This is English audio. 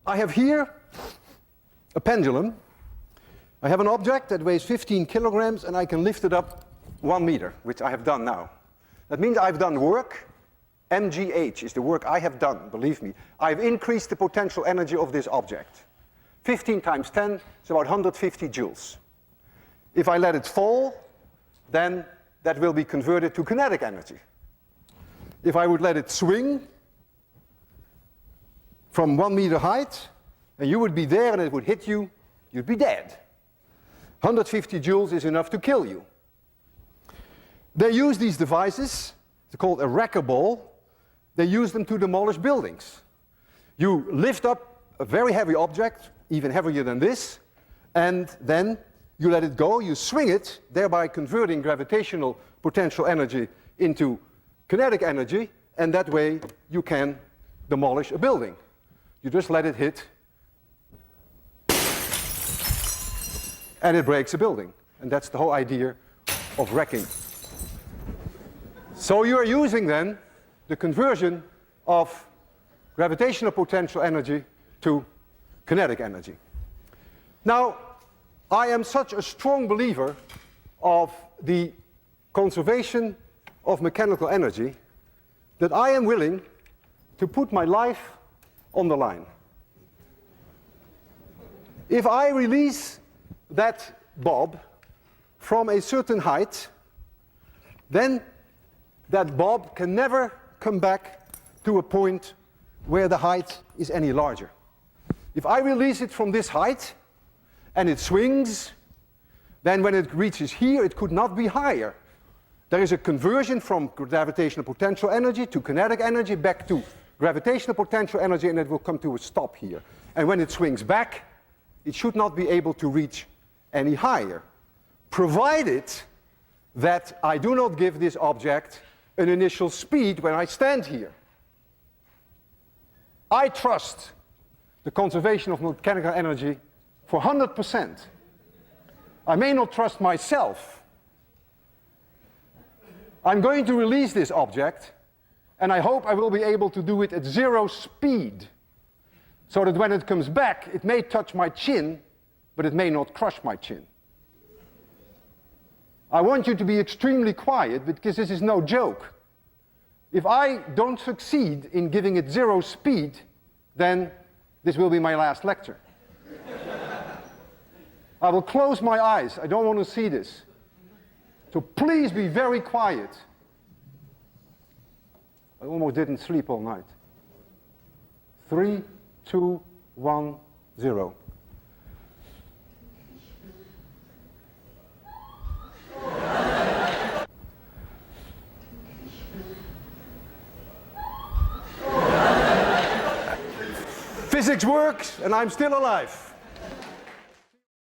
I have here a pendulum. I have an object that weighs 15 kilograms and I can lift it up 1 meter, which I have done now. That means I've done work. mgh is the work I have done, believe me. I've increased the potential energy of this object. 15 times 10 is about 150 joules. If I let it fall, then that will be converted to kinetic energy. If I would let it swing from 1 meter height, and you would be there and it would hit you, you'd be dead. 150 joules is enough to kill you. They use these devices, they're called a wrecker ball. They use them to demolish buildings. You lift up a very heavy object, even heavier than this, and then you let it go, you swing it, thereby converting gravitational potential energy into kinetic energy, and that way you can demolish a building. You just let it hit, and it breaks a building. And that's the whole idea of wrecking. So you are using then the conversion of gravitational potential energy to kinetic energy. Now, I am such a strong believer of the conservation of mechanical energy that I am willing to put my life on the line. If I release that bob from a certain height, then that bob can never come back to a point where the height is any larger. If I release it from this height and it swings, then when it reaches here, it could not be higher. There is a conversion from gravitational potential energy to kinetic energy back to gravitational potential energy, and it will come to a stop here. And when it swings back, it should not be able to reach any higher, provided that I do not give this object an initial speed when I stand here. I trust the conservation of mechanical energy for 100%. I may not trust myself. I'm going to release this object, and I hope I will be able to do it at 0 speed, so that when it comes back, it may touch my chin, but it may not crush my chin. I want you to be extremely quiet, because this is no joke. If I don't succeed in giving it 0 speed, then this will be my last lecture. I will close my eyes. I don't want to see this. So please be very quiet. I almost didn't sleep all night. 3, 2, 1, 0. Physics works, and I'm still alive.